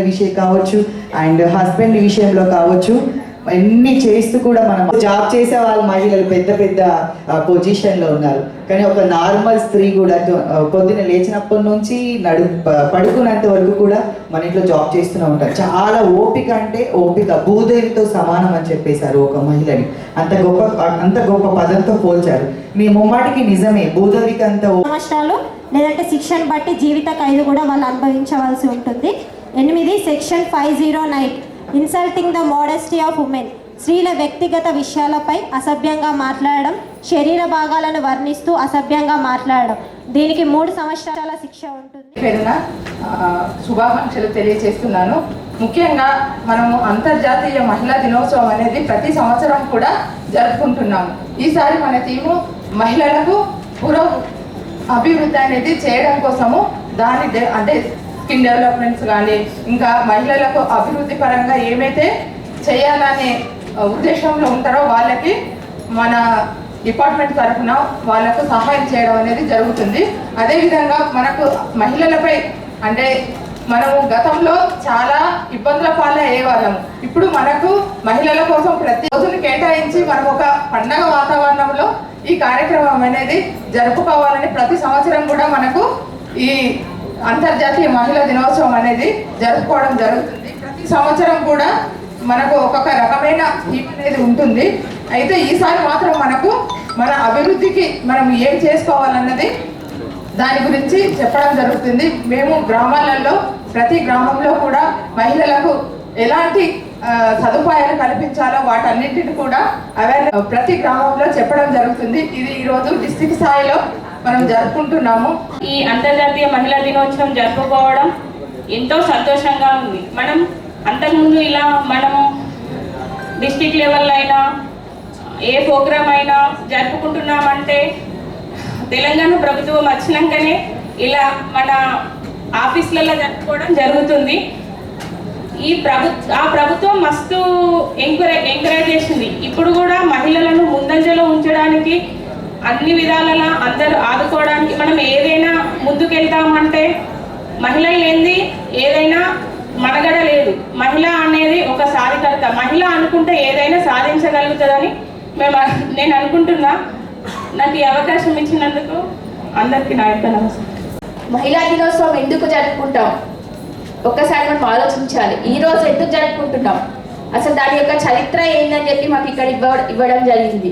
విషయం కావచ్చు and husband విషయంలో కావచ్చు, అన్ని చేస్తూ కూడా మనం జాబ్ చేసే వాళ్ళ మహిళలు పెద్ద పెద్ద పొజిషన్లో ఉన్నారు. కానీ ఒక నార్మల్ స్త్రీ కూడా పొద్దున లేచినప్పటి నుంచి పడుకున్నంత వరకు కూడా మన ఇంట్లో జాబ్ చేస్తూనే ఉంటారు. చాలా ఓపిక అంటే ఓపిక, భూదేవితో సమానం అని చెప్పేశారు ఒక మహిళని. అంత గొప్ప పదంతో పోల్చారు. మీ ముమ్మాటికి నిజమే, భూదేవికి అంత సంవత్సరాలు లేదంటే శిక్షను బట్టి జీవిత ఖైదు కూడా వాళ్ళు అనుభవించవలసి ఉంటుంది. 8 section 509 insulting the modesty of women, స్త్రీల వ్యక్తిగత విషయాలపై అసభ్యంగా మాట్లాడడం, శరీర భాగాలను వర్ణిస్తూ అసభ్యంగా మాట్లాడడం, దీనికి 3 సంవత్సరాల శిక్ష ఉంటుంది. పేరున శుభాకాంక్షలు తెలియజేస్తున్నాను. ముఖ్యంగా మనము అంతర్జాతీయ మహిళా దినోత్సవం అనేది ప్రతి సంవత్సరం కూడా జరుపుకుంటున్నాము. ఈసారి మన టీము మహిళలకు అభివృద్ధి అనేది చేయడం కోసము అంటే స్కిన్ డెవలప్మెంట్స్ కానీ ఇంకా మహిళలకు అభివృద్ధి పరంగా ఏమైతే చేయాలనే ఉద్దేశంలో ఉంటారో వాళ్ళకి మన డిపార్ట్మెంట్ తరఫున వాళ్ళకు సహాయం చేయడం అనేది జరుగుతుంది. అదేవిధంగా మనకు మహిళలపై అంటే మనము గతంలో చాలా ఇబ్బందుల పాలయ్యేవాళ్ళము. ఇప్పుడు మనకు మహిళల కోసం ప్రతి రోజును కేటాయించి మనం ఒక పండగ వాతావరణంలో ఈ కార్యక్రమం అనేది జరుపుకోవాలని ప్రతి సంవత్సరం కూడా మనకు ఈ అంతర్జాతీయ మహిళా దినోత్సవం అనేది జరుపుకోవడం జరుగుతుంది. ప్రతి సంవత్సరం కూడా మనకు ఒక్కొక్క రకమైన థీమ్ అనేది ఉంటుంది. అయితే ఈసారి మాత్రం మనకు మన అభివృద్ధికి మనం ఏం చేసుకోవాలన్నది దాని గురించి చెప్పడం జరుగుతుంది. మేము గ్రామాలలో ప్రతి గ్రామంలో కూడా మహిళలకు ఎలాంటి సదుపాయాలు కల్పించాలో వాటన్నింటిని కూడా ప్రతి గ్రామంలో చెప్పడం జరుగుతుంది. ఇది ఈరోజు డిస్ట్రిక్ట్ స్థాయిలో మనం జరుపుకుంటున్నాము. ఈ అంతర్జాతీయ మహిళా దినోత్సవం జరుపుకోవడం ఎంతో సంతోషంగా ఉంది. మనం అంతకుముందు ఇలా మనము డిస్ట్రిక్ట్ లెవెల్ అయినా ఏ ప్రోగ్రామ్ అయినా జరుపుకుంటున్నామంటే తెలంగాణ ప్రభుత్వం వచ్చినాకనే ఇలా మన ఆఫీసులలో జరుపుకోవడం జరుగుతుంది. ఆ ప్రభుత్వం మస్తు ఎంకరేజ్ చేసింది. ఇప్పుడు కూడా మహిళలను ముందంజలో ఉంచడానికి అన్ని విధాలలో అందరూ ఆదుకోవడానికి మనం ఏదైనా ముందుకెళ్తామంటే మహిళలు లేనిది ఏదైనా మనగడ లేదు. మహిళ అనేది ఒక సాధికారత. మహిళ అనుకుంటే ఏదైనా సాధించగలుగుతుందని నేను అనుకుంటున్నా. నాకు ఈ అవకాశం ఇచ్చినందుకు అందరికీ నా యొక్క నమస్కారం. మహిళా దినోత్సవం ఎందుకు జరుపుకుంటాం ఒక్కసారి మనం ఆలోచించాలి. ఈ రోజు ఎందుకు జరుపుకుంటున్నాం, అసలు దాని యొక్క చరిత్ర ఏందని చెప్పి మాకు ఇక్కడ ఇవ్వడం జరిగింది.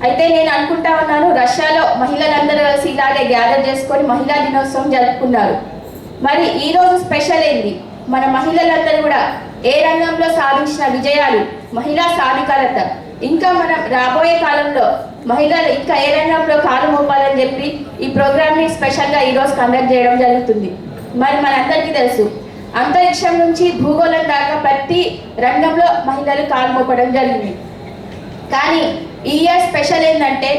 అయితే నేను అనుకుంటా ఉన్నాను, రష్యాలో మహిళలందరూ కలిసి ఇలాగే గ్యాదర్ చేసుకొని మహిళా దినోత్సవం జరుపుకున్నారు. మరి ఈ రోజు స్పెషల్ ఏంది, మన మహిళలందరూ కూడా ఏ రంగంలో సాధించిన విజయాలు, మహిళా సాధికారత, ఇంకా మనం రాబోయే కాలంలో మహిళలు ఇంకా ఏ రంగంలో కాలు మోపాలని చెప్పి ఈ ప్రోగ్రామ్ని స్పెషల్గా ఈరోజు కండక్ట్ చేయడం జరుగుతుంది. మరి మనందరికీ తెలుసు, అంతరిక్షం నుంచి భూగోళం దాకా ప్రతి రంగంలో మహిళలు కాలు మోపడం జరిగింది. కానీ ఈ ఇయర్ స్పెషల్ ఏంటంటే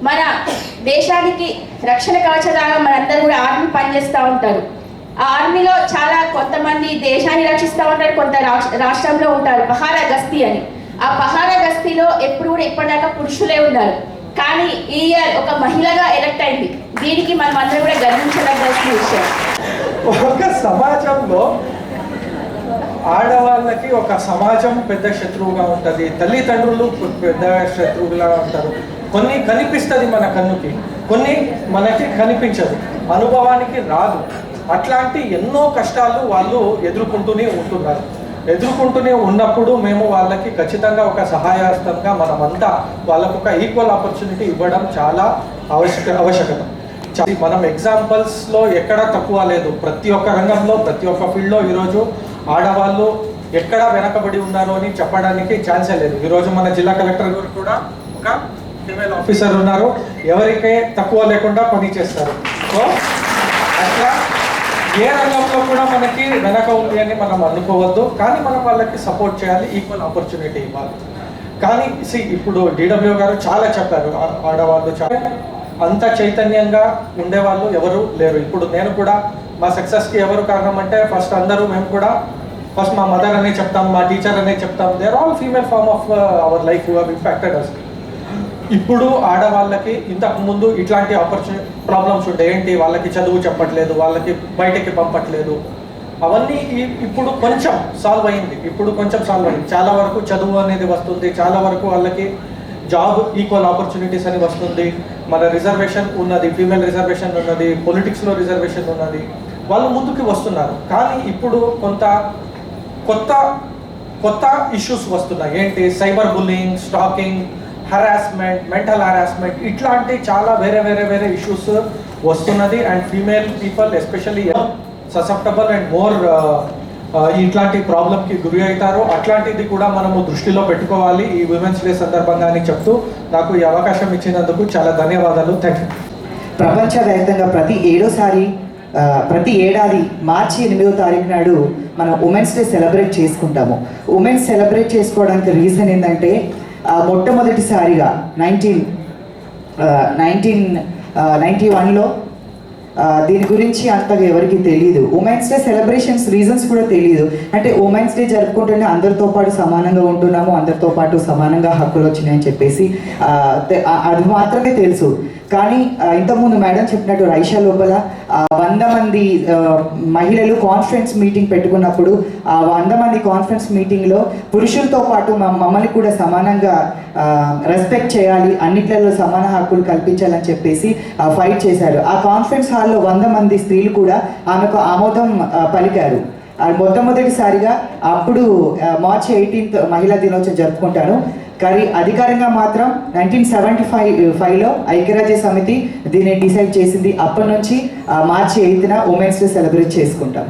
మన దేశానికి రక్షణ కవచలాగా మనందరూ కూడా ఆర్మీ పనిచేస్తూ ఉంటారు. ఆ ఆర్మీలో చాలా కొంతమంది దేశాన్ని రక్షిస్తూ ఉంటారు, కొంత రాష్ట్రంలో ఉంటారు పహారా గస్తీ అని. ఆ పహారా గస్తీలో ఎప్పుడు కూడా ఇప్పటిదాకా పురుషులే ఉన్నారు. కానీ ఈ ఇయర్ ఒక మహిళగా ఎలక్ట్ అయింది. దీనికి మనం అందరూ కూడా గర్వించదగ్గసిన విషయం. ఒక సమాజంలో ఆడవాళ్ళకి ఒక సమాజం పెద్ద శత్రువుగా ఉంటుంది, తల్లిదండ్రులు పెద్ద శత్రువుగా ఉంటారు. కొన్ని కనిపిస్తుంది మన కన్నుకి, కొన్ని మనకి కనిపించదు, అనుభవానికి రాదు. అట్లాంటి ఎన్నో కష్టాలు వాళ్ళు ఎదుర్కొంటూనే ఉన్నప్పుడు మేము వాళ్ళకి ఖచ్చితంగా ఒక సహాయహస్తంగా మనమంతా వాళ్ళకు ఒక ఈక్వల్ ఆపర్చునిటీ ఇవ్వడం చాలా ఆవశ్యకత. మనం ఎగ్జాంపుల్స్లో ఎక్కడా తక్కువ లేదు. ప్రతి ఒక్క రంగంలో ప్రతి ఒక్క ఫీల్డ్లో ఈరోజు ఆడవాళ్ళు ఎక్కడ వెనకబడి ఉన్నారు అని చెప్పడానికి ఛాన్సే లేదు. ఈరోజు మన జిల్లా కలెక్టర్ గారు కూడా ఒక ఫీమేల్ ఆఫీసర్ ఉన్నారు, ఎవరికే తక్కువ లేకుండా పని చేస్తారు. సో అట్లా ఏ రంగంలో కూడా మనకి వెనక ఉంది అని మనం అనుకోవద్దు. కానీ మనం వాళ్ళకి సపోర్ట్ చేయాలి, ఈక్వల్ ఆపర్చునిటీ ఇవ్వాలి. కానీ ఇప్పుడు డిడబ్ల్యూ గారు చాలా చెప్పారు, ఆడవాళ్ళు చాలా అంత చైతన్యంగా ఉండేవాళ్ళు ఎవరు లేరు. ఇప్పుడు నేను కూడా మా సక్సెస్కి ఎవరు కారణం అంటే ఫస్ట్ మేము కూడా ఫస్ట్ మా మదర్ అనే చెప్తాం, మా టీచర్ అనే చెప్తాం. They are all female form of our life who have impacted us. ఇప్పుడు ఆడవాళ్ళకి ఇంతకు ముందు ఇట్లాంటి ప్రాబ్లమ్స్ ఉంటాయి. ఏంటి, వాళ్ళకి చదువు చెప్పట్లేదు, వాళ్ళకి బయటకి పంపట్లేదు, అవన్నీ ఇప్పుడు కొంచెం సాల్వ్ అయింది. చాలా వరకు చదువు అనేది వస్తుంది, చాలా వరకు వాళ్ళకి జాబ్ ఈక్వల్ ఆపర్చునిటీస్ అని వస్తుంది, మన రిజర్వేషన్ ఉన్నది, ఫీమేల్ రిజర్వేషన్ ఉన్నది, పొలిటిక్స్లో రిజర్వేషన్ ఉన్నది, వాళ్ళు ముందుకు వస్తున్నారు. కానీ ఇప్పుడు కొత్త ఇష్యూస్ వస్తున్నాయి. ఏంటి? Cyber bullying, stalking, harassment, mental harassment, ఇట్లాంటి చాలా వేరే ఇష్యూస్ వస్తున్నది. And female people especially susceptible and more ఇట్లాంటి ప్రాబ్లంకి గురి అవుతారు. అట్లాంటిది కూడా మనము దృష్టిలో పెట్టుకోవాలి ఈ విమెన్స్ డే సందర్భంగా అని చెప్తూ నాకు ఈ అవకాశం ఇచ్చినందుకు చాలా ధన్యవాదాలు. Thank you. ప్రపంచవ్యాప్తంగా ప్రతి ఏడాది మార్చి 8వ తారీఖు నాడు మనం ఉమెన్స్ డే సెలబ్రేట్ చేసుకుంటాము. ఉమెన్స్ సెలబ్రేట్ చేసుకోవడానికి రీజన్ ఏంటంటే మొట్టమొదటిసారిగా 1991లో దీని గురించి అంతగా ఎవరికి తెలియదు. ఉమెన్స్ డే సెలబ్రేషన్స్ రీజన్స్ కూడా తెలియదు. అంటే ఉమెన్స్ డే జరుపుకుంటూనే అందరితో పాటు సమానంగా ఉంటున్నాము, అందరితో పాటు సమానంగా హక్కులు వచ్చినాయని చెప్పేసి అది మాత్రమే తెలుసు. కానీ ఇంతకుముందు మేడం చెప్పినట్టు రైషా లోపల 100 మంది మహిళలు కాన్ఫరెన్స్ మీటింగ్ పెట్టుకున్నప్పుడు ఆ 100 మంది కాన్ఫరెన్స్ మీటింగ్లో పురుషులతో పాటు మమ్మల్ని కూడా సమానంగా రెస్పెక్ట్ చేయాలి, అన్నిట్లలో సమాన హక్కులు కల్పించాలని చెప్పేసి ఫైట్ చేశారు. ఆ కాన్ఫరెన్స్ హాల్లో 100 మంది స్త్రీలు కూడా ఆమెకు ఆమోదం పలికారు. మొట్టమొదటిసారిగా అప్పుడు మార్చి 18th మహిళా దినోత్సవం జరుపుకుంటాను. కానీ అధికారంగా మాత్రం 1975లో ఐక్యరాజ్య సమితి దీన్ని డిసైడ్ చేసింది. అప్పటి నుంచి మార్చి 8న ఉమెన్స్ డే సెలబ్రేట్ చేసుకుంటాం.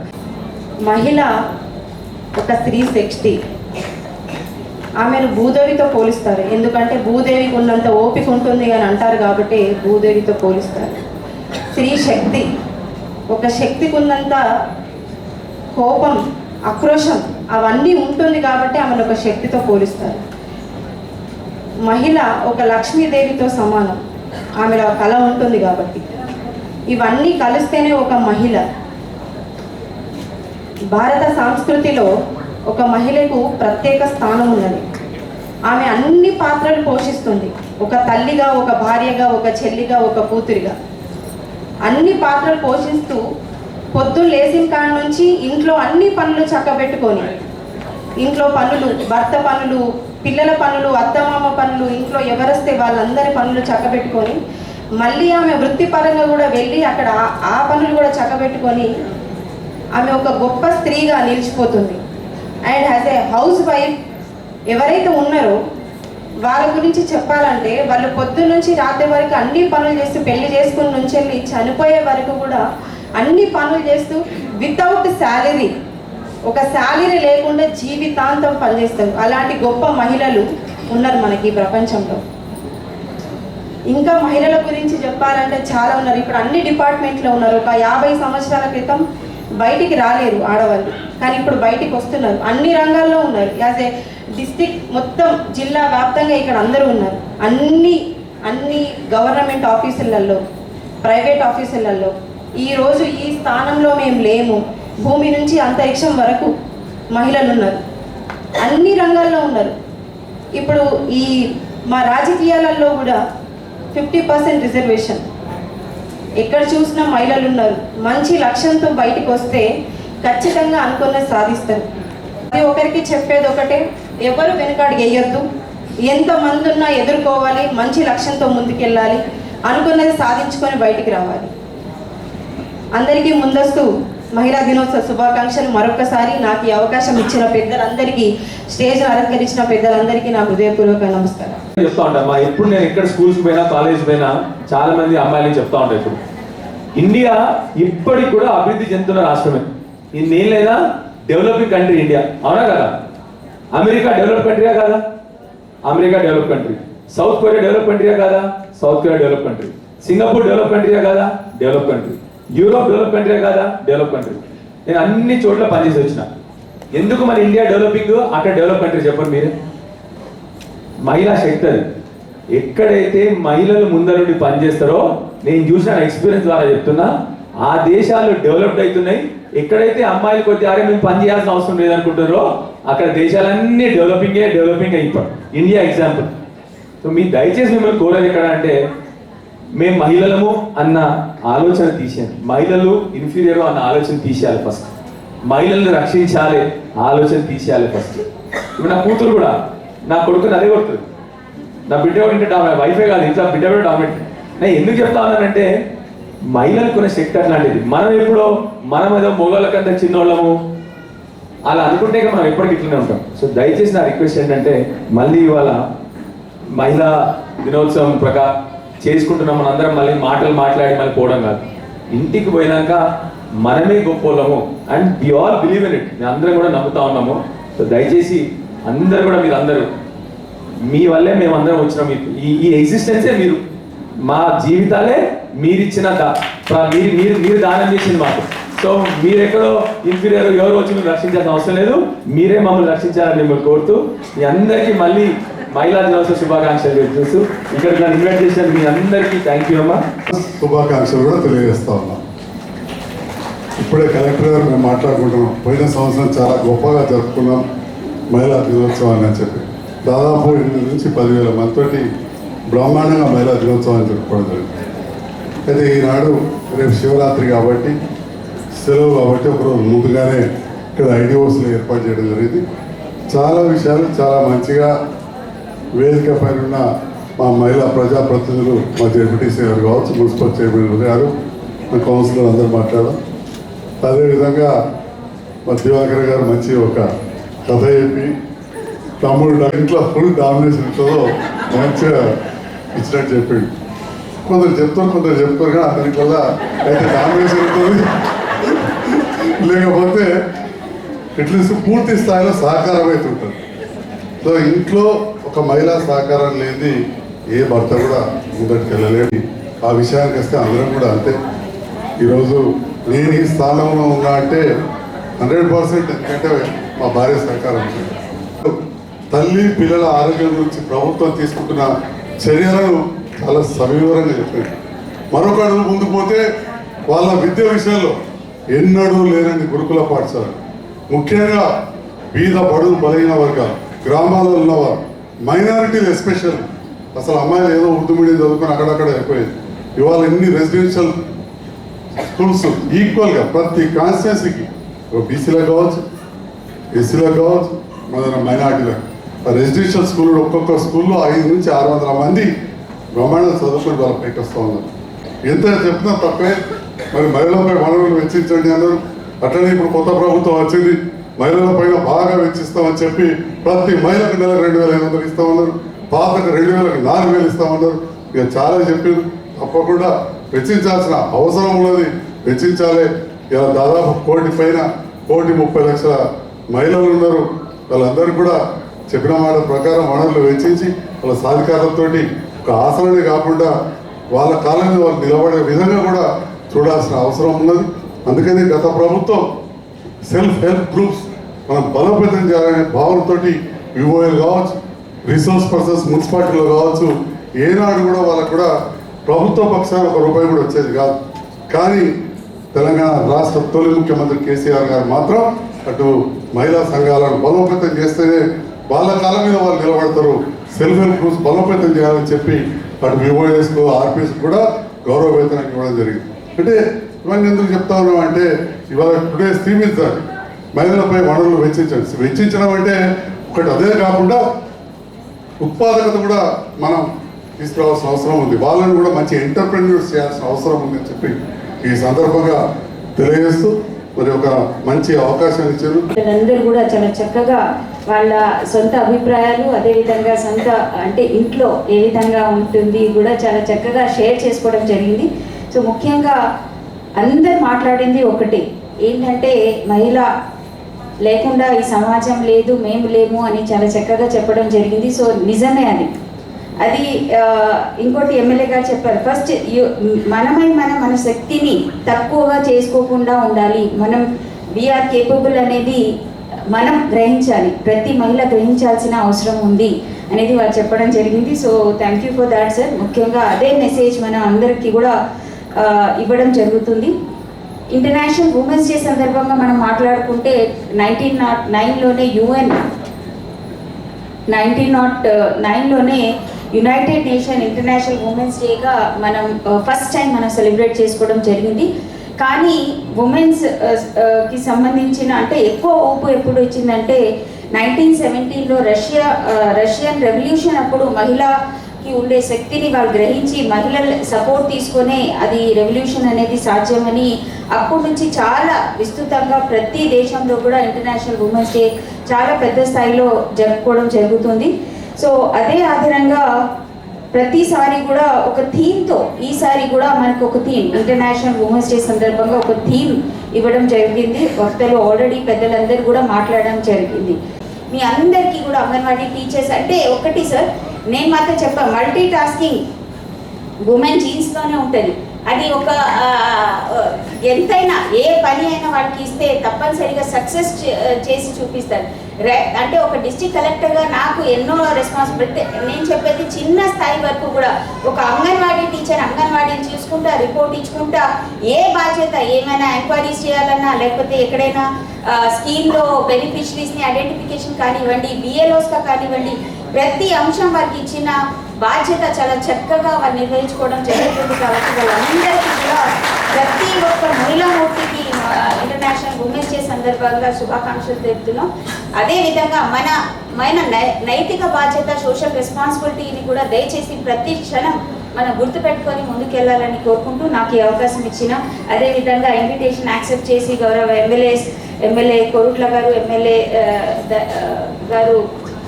మహిళ ఒక స్త్రీ శక్తి. ఆమెను భూదేవితో పోలిస్తారు. ఎందుకంటే భూదేవికి ఉన్నంత ఓపిక ఉంటుంది అని అంటారు కాబట్టి భూదేవితో పోలిస్తారు. స్త్రీ శక్తి, ఒక శక్తికి ఉన్నంత కోపం, ఆక్రోశం అవన్నీ ఉంటుంది కాబట్టి ఆమెను ఒక శక్తితో పోలిస్తారు. మహిళ ఒక లక్ష్మీదేవితో సమానం, ఆమెలో కళ ఉంటుంది కాబట్టి. ఇవన్నీ కలిస్తేనే ఒక మహిళ. భారత సంస్కృతిలో ఒక మహిళకు ప్రత్యేక స్థానం ఉన్నది. ఆమె అన్ని పాత్రలు పోషిస్తుంది. ఒక తల్లిగా, ఒక భార్యగా, ఒక చెల్లిగా, ఒక కూతురిగా అన్ని పాత్రలు పోషిస్తూ పొద్దున్న లేచిన కాడ నుంచి ఇంట్లో అన్ని పనులు చక్కబెట్టుకొని, ఇంట్లో పనులు, భర్త పనులు, పిల్లల పనులు, అత్తమామ పనులు, ఇంట్లో ఎవరొస్తే వాళ్ళందరి పనులు చక్కబెట్టుకొని మళ్ళీ ఆమె వృత్తిపరంగా కూడా వెళ్ళి అక్కడ ఆ పనులు కూడా చక్కబెట్టుకొని ఆమె ఒక గొప్ప స్త్రీగా నిలిచిపోతుంది. And as a house wife ఎవరైతే ఉన్నారో వాళ్ళ గురించి చెప్పాలంటే వాళ్ళు పొద్దున్న నుంచి రాత్రి వరకు అన్ని పనులు చేస్తూ, పెళ్లి చేసుకుని నుంచి వెళ్ళి చనిపోయే వరకు కూడా అన్ని పనులు చేస్తూ వితౌట్ శాలరీ, ఒక శాలరీ లేకుండా జీవితాంతం పనిచేస్తారు. అలాంటి గొప్ప మహిళలు ఉన్నారు మనకి ఈ ప్రపంచంలో. ఇంకా మహిళల గురించి చెప్పాలంటే చాలా ఉన్నారు. ఇప్పుడు అన్ని డిపార్ట్మెంట్లో ఉన్నారు. ఒక 50 సంవత్సరాల క్రితం బయటికి రాలేరు ఆడవాళ్ళు, కానీ ఇప్పుడు బయటికి వస్తున్నారు. అన్ని రంగాల్లో ఉన్నారు. యాజ్ ఏ డిస్ట్రిక్ట్ మొత్తం జిల్లా వ్యాప్తంగా ఇక్కడ అందరూ ఉన్నారు. అన్ని గవర్నమెంట్ ఆఫీసులలో, ప్రైవేట్ ఆఫీసులలో. ఈరోజు ఈ స్థానంలో మేము లేము. భూమి నుంచి అంతరిక్షం వరకు మహిళలు ఉన్నారు, అన్ని రంగాల్లో ఉన్నారు. ఇప్పుడు ఈ మా రాజకీయాలలో కూడా 50% రిజర్వేషన్. ఎక్కడ చూసినా మహిళలు ఉన్నారు. మంచి లక్ష్యంతో బయటికి వస్తే ఖచ్చితంగా అనుకున్నది సాధిస్తారు. ప్రతి ఒక్కరికి చెప్పేది ఒకటే, ఎవరు వెనుకాడికి వేయొద్దు. ఎంతమంది ఉన్నా ఎదుర్కోవాలి, మంచి లక్ష్యంతో ముందుకెళ్ళాలి, అనుకున్నది సాధించుకొని బయటికి రావాలి. అందరికీ ముందస్తు మహిళా దినోత్సవ శుభాకాంక్షలు. మరొకసారి నాకు ఈ అవకాశం ఇచ్చిన పెద్దలందరికీ, స్టేజ్ అలంకరించిన పెద్దలందరికీ నా హృదయపూర్వక నమస్కారం. చెప్తా ఉంటా. ఎప్పుడు నేను ఎక్కడ స్కూల్స్ పోయినా, కాలేజ్ పోయినా చాలా మంది అమ్మాయిలు చెప్తా ఉంటారు. ఇప్పుడు ఇండియా ఇప్పటికి కూడా అభివృద్ధి చెందుతున్న రాష్ట్రమే. ఇన్నేళ్ళైనా డెవలపింగ్ కంట్రీ ఇండియా, అవునా కదా? అమెరికా డెవలప్ కంట్రీయా కాదా? America develop country. South Korea develop కంట్రీయా కాదా? South Korea develop country. Singapore develop కంట్రీయా కాదా? Develop country. యూరోప్ డెవలప్ కంట్రీయా కాదా? Develop country. నేను అన్ని చోట్ల పనిచేసి వచ్చిన. ఎందుకు మన ఇండియా డెవలపింగ్, అక్కడ డెవలప్ కంట్రీ చెప్పండి మీరే. మహిళా శక్తి అది. ఎక్కడైతే మహిళలు ముందరుండి పనిచేస్తారో, నేను చూసిన ఎక్స్పీరియన్స్ ద్వారా చెప్తున్నా, ఆ దేశాలు డెవలప్డ్ అవుతున్నాయి. ఎక్కడైతే అమ్మాయిలు కొద్ది అరే మేము పని చేయాల్సిన అవసరం లేదనుకుంటారో అక్కడ దేశాలన్నీ డెవలపింగ్ అయిపోయి. India example. సో మీ దయచేసి మిమ్మల్ని కోరేది ఎక్కడ అంటే, మేము మహిళలము అన్న ఆలోచన తీసేయండి. మహిళలు ఇన్ఫీరియర్ అన్న ఆలోచన తీసేయాలి ఫస్ట్. మహిళల్ని రక్షించాలి ఆలోచన తీసేయాలి ఫస్ట్. ఇప్పుడు నా కూతురు కూడా నా కొడుకుని అదే కొడుతుంది. నా బిడ్డ కూడా ఇంటే డామినేట్, వైఫే కాదు ఇంట్లో బిడ్డ కూడా డామినేట్. నేను ఎందుకు చెప్తా ఉన్నానంటే మహిళలకు ఉన్న శక్తి అట్లాంటిది. మనం ఎప్పుడో మనం ఏదో మొగోళ్ళ కంటే చిన్నోళ్ళము అలా అనుకుంటే మనం ఎప్పటికీ ఇట్లనే ఉంటాం. సో దయచేసి నా రిక్వెస్ట్ ఏంటంటే మళ్ళీ ఇవాళ మహిళా దినోత్సవం చేసుకుంటున్నాం మన అందరం, మళ్ళీ మాటలు మాట్లాడి మళ్ళీ పోవడం కాదు. ఇంటికి పోయినాక మనమే గొప్పోళ్ళము and we all believe in it, మేము అందరం కూడా నమ్ముతా ఉన్నాము. సో దయచేసి అందరూ కూడా మీరు అందరూ మీ వల్లే మేము అందరం వచ్చినాం. ఈ ఎగ్జిస్టెన్సే మీరు, మా జీవితాలే మీరిచ్చిన మీరు దానం చేసింది మాకు. సో మీరు ఎక్కడో ఇన్ఫీరియర్ ఎవరు వచ్చి మీరు రక్షించాల్సిన అవసరం లేదు, మీరే మమ్మల్ని రక్షించాలని మిమ్మల్ని కోరుతూ మీ అందరికీ మళ్ళీ మహిళా దినోత్సవ శుభాకాంక్షలు చూస్తూ ఇక్కడికి నన్ను ఇన్వైట్ చేసినందుకు మీ అందరికీ థ్యాంక్ యూ అమ్మా. శుభాకాంక్షలు కూడా తెలియజేస్తా ఉన్నాం. ఇప్పుడే కలెక్టర్ గారు మేము మాట్లాడుకుంటున్నాం, పోయిన సంవత్సరం చాలా గొప్పగా జరుపుకున్నాం మహిళా దినోత్సవాన్ని అని చెప్పి. దాదాపు 8 నుంచి 10,000 మందితోటి బ్రహ్మాండంగా మహిళా దినోత్సవాన్ని జరుపుకోవడం జరిగింది. అయితే ఈనాడు రేపు శివరాత్రి కాబట్టి సెలవు కాబట్టి ఒకరోజు ముందుగానే ఇక్కడ ఐడిఓస్లో ఏర్పాటు చేయడం జరిగింది. చాలా విషయాలు చాలా మంచిగా వేదిక పైన ఉన్న మా మహిళా ప్రజాప్రతినిధులు, మా జెడ్పీటీసీ గారు కావచ్చు, మున్సిపల్ చైర్మన్ గారు, మా కౌన్సిలర్ అందరూ మాట్లాడడం. అదేవిధంగా మా దివాకర్ గారు మంచి ఒక కథ చెప్పి తమ్ముడు ఇంట్లో ఫుల్ డామినేషన్ ఉంటుందో మంచిగా ఇచ్చినట్టు చెప్పిండు. కొందరు చెప్తారు కొందరు చెప్తారు కానీ అతనికి వల్ల అయితే డామినేషన్ ఉంటుంది, లేకపోతే అట్లీస్ట్ పూర్తి స్థాయిలో సహకారం అయితే ఉంటుంది. సో ఇంట్లో ఒక మహిళా సహకారం లేనిది ఏ భర్త కూడా ముందటికి వెళ్ళలేని ఆ విషయానికి వస్తే అందరం కూడా అంతే. ఈరోజు నేను ఈ స్థానంలో ఉన్నా అంటే 100%, ఎందుకంటే మా భార్య సహకారం ఉంటుంది. తల్లి పిల్లల ఆరోగ్యం గురించి ప్రభుత్వం తీసుకుంటున్న చర్యలను చాలా సవివరంగా చెప్పారు. మరొక అడుగు ముందుకు పోతే వాళ్ళ విద్య విషయంలో ఎన్నడూ లేనండి గురుకుల పాఠశాల, ముఖ్యంగా బీద బడుగు బలైన వర్గాలు, గ్రామాల్లో ఉన్నవారు, మైనారిటీలు ఎస్పెషల్. అసలు అమ్మాయిలు ఏదో ఉర్దూ మీడియం చదువుకొని అక్కడక్కడ అయిపోయింది. ఇవాళ ఎన్ని రెసిడెన్షియల్ స్కూల్స్ ఈక్వల్గా ప్రతి కాన్స్టిట్యున్సీకి, బీసీలకు కావచ్చు, ఎస్సీలకు కావచ్చు, మన మైనారిటీలకు రెసిడెన్షియల్ స్కూల్ ఒక్కొక్క స్కూల్లో 500 నుంచి 600 మంది బ్రహ్మాండం చదువుకొని వాళ్ళ పైకి వస్తూ ఉన్నారు. ఎంత చెప్పినా తప్పే. మరి మహిళలపై వనరులు వెచ్చించండి అన్నారు. అట్లనే ఇప్పుడు కొత్త ప్రభుత్వం వచ్చింది, మహిళల పైన బాగా వెచ్చిస్తామని చెప్పి ప్రతి మహిళకు నెలకు 2,500 ఇస్తామన్నారు, పాతకు 2,000కి 4,000 ఇస్తామన్నారు. ఇక చాలా చెప్పారు. తప్పకుండా వెచ్చించాల్సిన అవసరం ఉన్నది, వెచ్చించాలి. ఇలా దాదాపు 1 కోటి పైన 1,30,00,000 మహిళలు ఉన్నారు. వాళ్ళందరూ కూడా చెప్పిన మాట ప్రకారం వనరులు వెచ్చించి వాళ్ళ సాధికారులతో ఒక ఆసననే కాకుండా వాళ్ళ కాలం మీద వాళ్ళు నిలబడే విధంగా కూడా చూడాల్సిన అవసరం ఉన్నది. అందుకని గత ప్రభుత్వం సెల్ఫ్ హెల్ప్ గ్రూప్స్ మనం బలోపేతం చేయాలనే భావనతో వివోఎల్ కావచ్చు, రిసోర్స్ పర్సన్స్ మున్సిపాలిటీలో కావచ్చు, ఏనాడు కూడా వాళ్ళకు కూడా ప్రభుత్వ పక్షాన ₹1 కూడా వచ్చేది కాదు. కానీ తెలంగాణ రాష్ట్ర తొలి ముఖ్యమంత్రి కేసీఆర్ గారు మాత్రం అటు మహిళా సంఘాలను బలోపేతం చేస్తేనే వాళ్ళ కాలం మీద వాళ్ళు నిలబడతారు, సెల్ఫ్ హెల్ప్ గ్రూప్స్ బలోపేతం చేయాలని చెప్పి అటు వివోఎస్కు ఆర్పీఎస్ కూడా గౌరవ వేతనం ఇవ్వడం జరిగింది. అంటే ఇవన్నీ ఎందుకు చెప్తా ఉన్నాం అంటే ఇవాళ టుడే థీమ్ ఇస్ దట్ మహిళలపై వనరులు వెచ్చించడం అంటే ఒకటి అదే కాకుండా ఉత్పాదకత కూడా మనం తీసుకురావాల్సిన అవసరం ఉంది. వాళ్ళని కూడా మంచి ఎంటర్ప్రెన్యూర్స్ చేయాల్సిన అవసరం ఉందని చెప్పి ఈ సందర్భంగా తెలియజేస్తూ మరి ఒక మంచి అవకాశం ఇచ్చారు. అందరూ కూడా చాలా చక్కగా వాళ్ళ సొంత అభిప్రాయాలు, అదేవిధంగా సొంత అంటే ఇంట్లో ఏ విధంగా ఉంటుంది కూడా చాలా చక్కగా షేర్ చేసుకోవడం జరిగింది. సో ముఖ్యంగా అందరు మాట్లాడింది ఒకటి ఏంటంటే మహిళ లేకుండా ఈ సమాజం లేదు, మేము లేము అని చాలా చక్కగా చెప్పడం జరిగింది. సో నిజమే అది ఇంకోటి ఎమ్మెల్యే గారు చెప్పారు, ఫస్ట్ మన శక్తిని తక్కువగా చేసుకోకుండా ఉండాలి, మనం వీఆర్ కేపబుల్ అనేది మనం గ్రహించాలి, ప్రతి మహిళ గ్రహించాల్సిన అవసరం ఉంది అనేది వారు చెప్పడం జరిగింది. So thank you for that sir. ముఖ్యంగా అదే మెసేజ్ మన అందరికీ కూడా ఇవ్వడం జరుగుతుంది. ఇంటర్నేషనల్ ఉమెన్స్ డే సందర్భంగా మనం మాట్లాడుకుంటే 1909లోనే UN 1909లోనే యునైటెడ్ నేషన్ ఇంటర్నేషనల్ ఉమెన్స్ డేగా మనం ఫస్ట్ టైం మనం సెలబ్రేట్ చేసుకోవడం జరిగింది. కానీ ఉమెన్స్ కి సంబంధించిన అంటే ఎక్కువ ఊపు ఎప్పుడు వచ్చిందంటే 1917లో రష్యన్ రెవల్యూషన్ అప్పుడు మహిళకి ఉండే శక్తిని వాళ్ళు గ్రహించి మహిళల సపోర్ట్ తీసుకొని అది రెవల్యూషన్ అనేది సాధ్యమని అప్పటి నుంచి చాలా విస్తృతంగా ప్రతి దేశంలో కూడా ఇంటర్నేషనల్ ఉమెన్స్ డే చాలా పెద్ద స్థాయిలో జరుపుకోవడం జరుగుతుంది. సో అదే ఆధారంగా ప్రతిసారి కూడా ఒక థీమ్తో ఈసారి కూడా మనకు ఒక థీమ్ ఇంటర్నేషనల్ ఉమెన్స్ డే సందర్భంగా ఒక థీమ్ ఇవ్వడం జరిగింది. వక్తలు ఆల్రెడీ పెద్దలందరూ కూడా మాట్లాడడం జరిగింది. మీ అందరికీ కూడా అంగన్వాడీ టీచర్స్ అంటే ఒకటి సార్, నేను మాత్రం చెప్పాను, మల్టీ టాస్కింగ్ ఉమెన్ జీన్స్లోనే ఉంటుంది. అది ఒక ఎంతైనా ఏ పని అయినా వాళ్ళకి ఇస్తే తప్పనిసరిగా సక్సెస్ చేసి చూపిస్తారు. అంటే ఒక డిస్ట్రిక్ట్ కలెక్టర్గా నాకు ఎన్నో రెస్పాన్సిబిలిటీ, నేను చెప్పేది చిన్న స్థాయి వరకు కూడా ఒక అంగన్వాడీ టీచర్ అంగన్వాడీని చూసుకుంటా రిపోర్ట్ ఇచ్చుకుంటా ఏ బాధ్యత ఏమైనా ఎంక్వైరీస్ చేయాలన్నా లేకపోతే ఎక్కడైనా స్కీమ్లో బెనిఫిషరీస్ని ఐడెంటిఫికేషన్ కానివ్వండి, బిఎల్ఓస్గా కానివ్వండి, ప్రతి అంశం వారికి ఇచ్చిన బాధ్యత చాలా చక్కగా వాళ్ళు నిర్వహించుకోవడం జరుగుతుంది. కాబట్టి వాళ్ళందరికీ కూడా ప్రతి ఒక్క మహిళా మూర్తికి ఇంటర్నేషనల్ ఉమెన్స్ డే సందర్భంగా శుభాకాంక్షలు తెలుపుతున్నాం. అదేవిధంగా మన నైతిక బాధ్యత సోషల్ రెస్పాన్సిబిలిటీని కూడా దయచేసి ప్రతి క్షణం మనం గుర్తుపెట్టుకొని ముందుకెళ్లాలని కోరుకుంటూ నాకు ఈ అవకాశం ఇచ్చిన, అదేవిధంగా ఇన్విటేషన్ యాక్సెప్ట్ చేసి గౌరవ ఎమ్మెల్యే కోరుట్ల గారు, ఎమ్మెల్యే గారు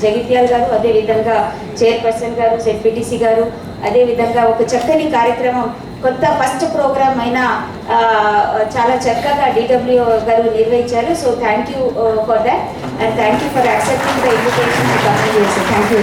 జగిత్యాల్ గారు, అదేవిధంగా చైర్పర్సన్ గారు, జెడ్పీటీసీ గారు, అదేవిధంగా ఒక చక్కని కార్యక్రమం కొత్త ఫస్ట్ ప్రోగ్రామ్ అయినా చాలా చక్కగా డిడబ్ల్యూ గారు నిర్వహించారు. So thank you for that and thank you for accepting the invitation. Thank you.